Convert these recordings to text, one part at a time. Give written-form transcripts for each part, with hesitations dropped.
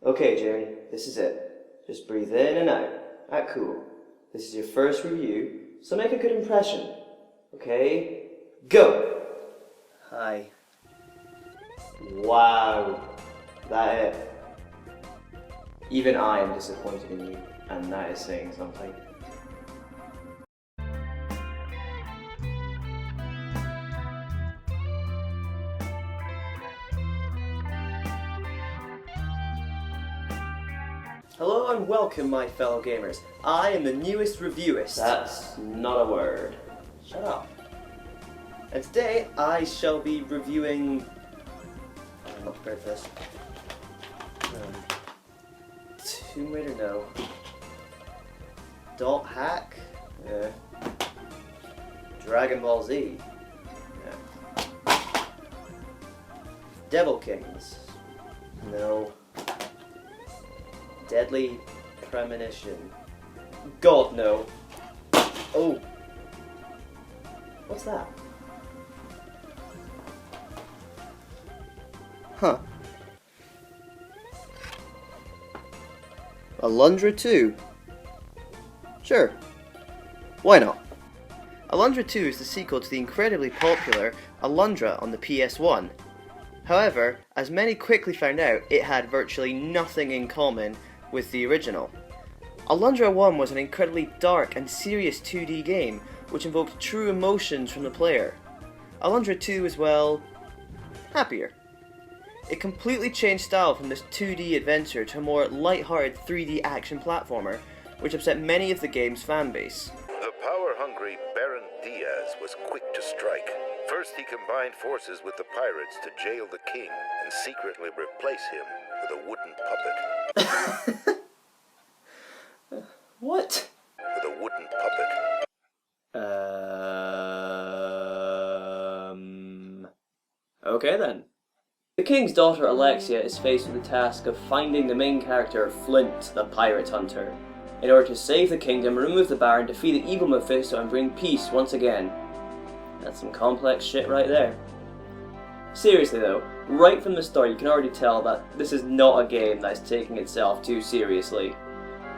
Okay, Jeremy, this is it. Just breathe in and out. Act cool. This is your first review, so make a good impression. Okay? Go! Hi. Wow. That it. Even I am disappointed in you, and that is saying something. Hello and welcome, my fellow gamers. I am the newest reviewist. That's not a word. Shut up. And today I shall be reviewing... I'm not prepared for this. Tomb Raider, no. Dot Hack? Yeah. Dragon Ball Z? Yeah. Devil Kings? No. Deadly Premonition? God, no. Oh. What's that? Huh. Alundra 2? Sure. Why not? Alundra 2 is the sequel to the incredibly popular Alundra on the PS1. However, as many quickly found out, it had virtually nothing in common with the original. Alundra 1 was an incredibly dark and serious 2D game, which invoked true emotions from the player. Alundra 2 is, well, happier. It completely changed style from this 2D adventure to a more light-hearted 3D action platformer, which upset many of the game's fanbase. The power-hungry Baron Diaz was quick to strike. First he combined forces with the pirates to jail the king and secretly replace him with a wooden puppet. What? With a wooden puppet. Okay then. The king's daughter Alexia is faced with the task of finding the main character, Flint, the pirate hunter, in order to save the kingdom, remove the Baron, defeat the evil Mephisto, and bring peace once again. That's some complex shit right there. Seriously though, right from the start you can already tell that this is not a game that is taking itself too seriously.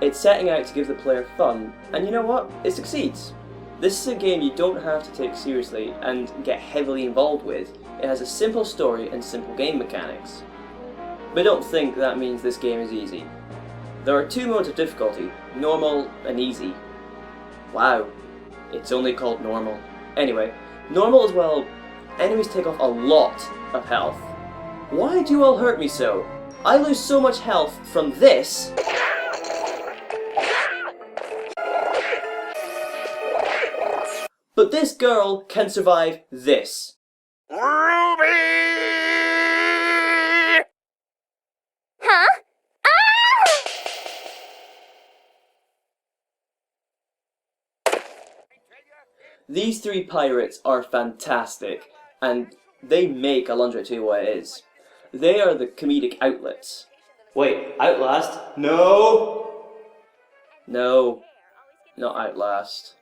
It's setting out to give the player fun, and you know what? It succeeds. This is a game you don't have to take seriously and get heavily involved with. It has a simple story and simple game mechanics. But don't think that means this game is easy. There are two modes of difficulty, normal and easy. Wow, it's only called normal. Anyway, normal as well, enemies take off a lot of health. Why do you all hurt me so? I lose so much health from this. But this girl can survive this. Ruby! Huh? Ah! These three pirates are fantastic, and they make Alundra 2 what it is. They are the comedic outlets. Wait, Outlast? No! No, not Outlast.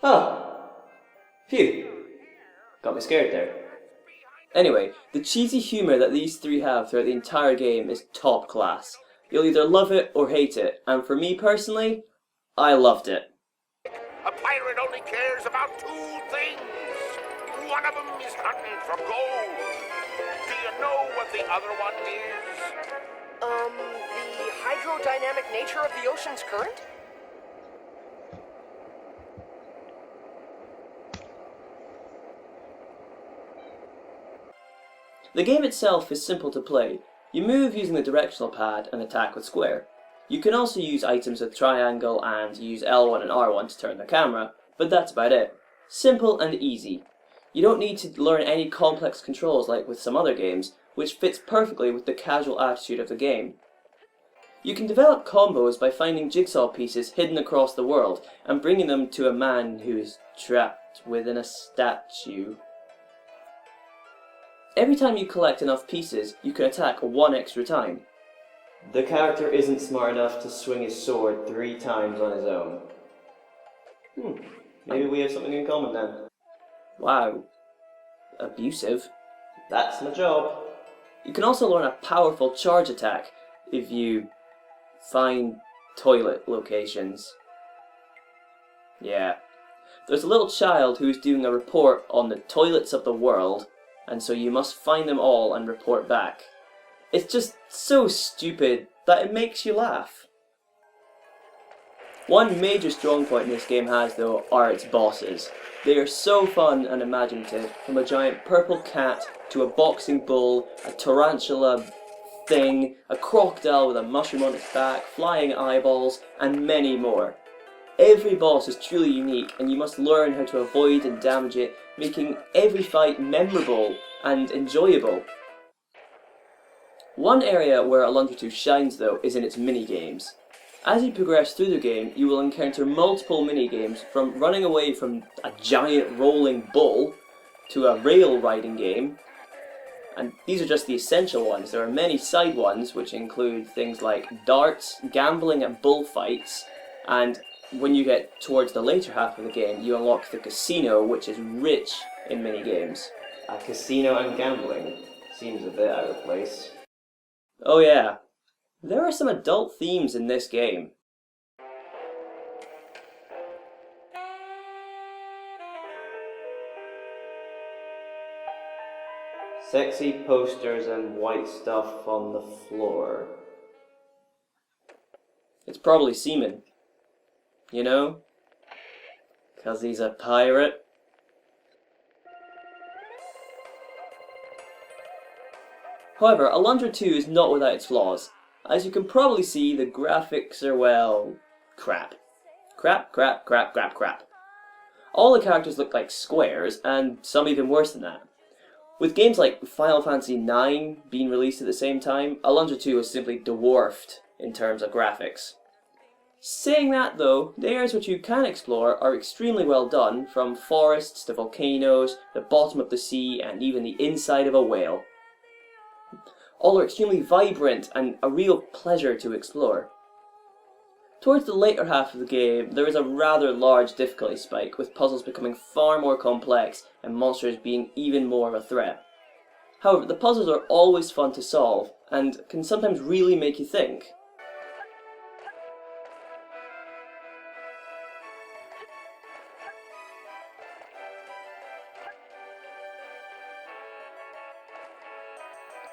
Oh. Phew. Got me scared there. Anyway, the cheesy humour that these three have throughout the entire game is top class. You'll either love it or hate it, and for me personally, I loved it. A pirate only cares about two things. One of them is hunting for gold. Do you know what the other one is? The hydrodynamic nature of the ocean's current? The game itself is simple to play. You move using the directional pad and attack with square. You can also use items with triangle and use L1 and R1 to turn the camera, but that's about it. Simple and easy. You don't need to learn any complex controls like with some other games, which fits perfectly with the casual attitude of the game. You can develop combos by finding jigsaw pieces hidden across the world and bringing them to a man who is trapped within a statue. Every time you collect enough pieces, you can attack one extra time. The character isn't smart enough to swing his sword 3 times on his own. Maybe we have something in common then. Wow. Abusive. That's my job. You can also learn a powerful charge attack. if you find toilet locations. Yeah. There's a little child who is doing a report on the toilets of the world, and so you must find them all and report back. It's just so stupid that it makes you laugh. One major strong point this game has, though, are its bosses. They are so fun and imaginative, from a giant purple cat to a boxing bull, a tarantula thing, a crocodile with a mushroom on its back, flying eyeballs, and many more. Every boss is truly unique, and you must learn how to avoid and damage it, making every fight memorable and enjoyable. One area where Alundra 2 shines, though, is in its minigames. As you progress through the game, you will encounter multiple minigames, from running away from a giant rolling bull to a rail riding game. And these are just the essential ones. There are many side ones, which include things like darts, gambling at bullfights, and when you get towards the later half of the game, you unlock the casino, which is rich in minigames. A casino and gambling seems a bit out of place. Oh yeah, there are some adult themes in this game. Sexy posters and white stuff on the floor. It's probably semen. You know? 'Cause he's a pirate. However, Alundra 2 is not without its flaws. As you can probably see, the graphics are, well, crap. Crap. All the characters look like squares, and some even worse than that. With games like Final Fantasy IX being released at the same time, Alundra 2 is simply dwarfed in terms of graphics. Saying that though, the areas which you can explore are extremely well done, from forests to volcanoes, the bottom of the sea, and even the inside of a whale. All are extremely vibrant and a real pleasure to explore. Towards the later half of the game, there is a rather large difficulty spike, with puzzles becoming far more complex and monsters being even more of a threat. However, the puzzles are always fun to solve, and can sometimes really make you think.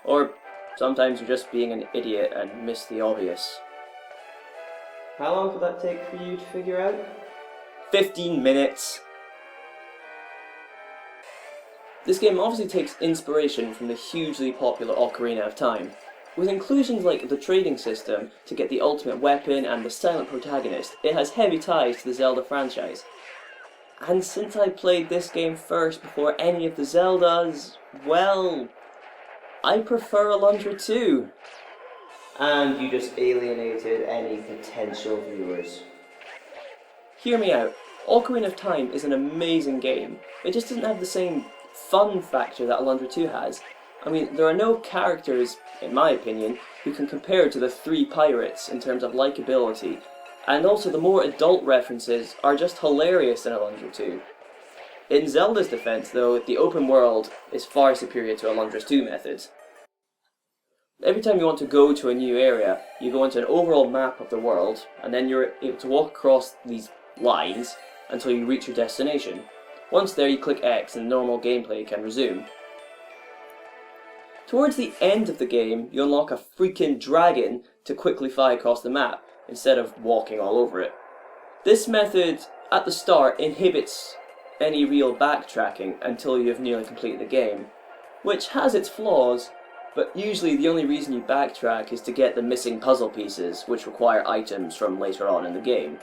Or sometimes you're just being an idiot and miss the obvious. How long could that take for you to figure out? 15 minutes! This game obviously takes inspiration from the hugely popular Ocarina of Time. With inclusions like the trading system to get the ultimate weapon and the silent protagonist, it has heavy ties to the Zelda franchise. And since I played this game first before any of the Zeldas, well, I prefer Alundra 2. And you just alienated any potential viewers. Hear me out. Ocarina of Time is an amazing game. It just doesn't have the same fun factor that Alundra 2 has. I mean, there are no characters, in my opinion, who can compare to the three pirates in terms of likability, and also the more adult references are just hilarious in Alundra 2. In Zelda's defense, though, the open world is far superior to Alundra's 2 methods. Every time you want to go to a new area, you go into an overall map of the world, and then you're able to walk across these lines until you reach your destination. Once there, you click X and normal gameplay can resume. Towards the end of the game, you unlock a freaking dragon to quickly fly across the map, instead of walking all over it. This method, at the start, inhibits any real backtracking until you have nearly completed the game, which has its flaws, but usually the only reason you backtrack is to get the missing puzzle pieces, which require items from later on in the game.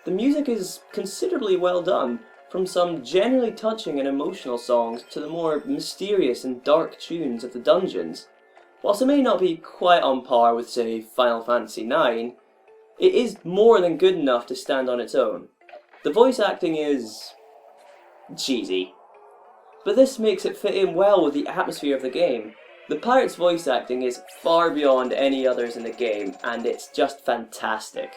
The music is considerably well done, from some genuinely touching and emotional songs to the more mysterious and dark tunes of the dungeons. Whilst it may not be quite on par with, say, Final Fantasy IX, it is more than good enough to stand on its own. The voice acting is cheesy, but this makes it fit in well with the atmosphere of the game. The pirate's voice acting is far beyond any others in the game, and it's just fantastic.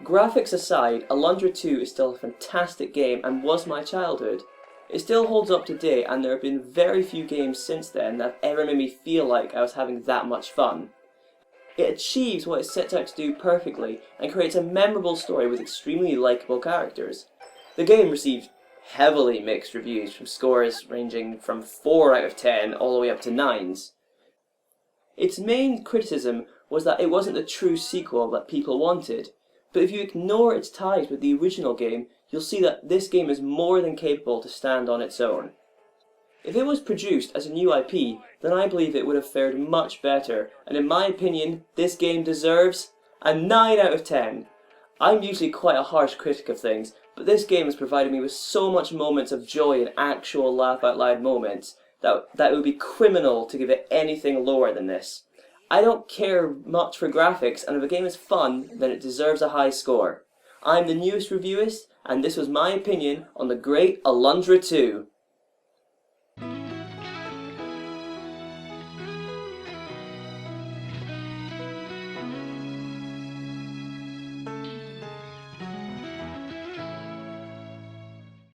Graphics aside, Alundra 2 is still a fantastic game and was my childhood. It still holds up to date, and there have been very few games since then that have ever made me feel like I was having that much fun. It achieves what it sets out to do perfectly and creates a memorable story with extremely likeable characters. The game received heavily mixed reviews from scores ranging from 4 out of 10 all the way up to 9s. Its main criticism was that it wasn't the true sequel that people wanted, but if you ignore its ties with the original game, you'll see that this game is more than capable to stand on its own. If it was produced as a new IP, then I believe it would have fared much better, and in my opinion, this game deserves a 9 out of 10. I'm usually quite a harsh critic of things, but this game has provided me with so much moments of joy and actual laugh-out-loud moments that it would be criminal to give it anything lower than this. I don't care much for graphics, and if a game is fun, then it deserves a high score. I'm the newest reviewist, and this was my opinion on the great Alundra 2.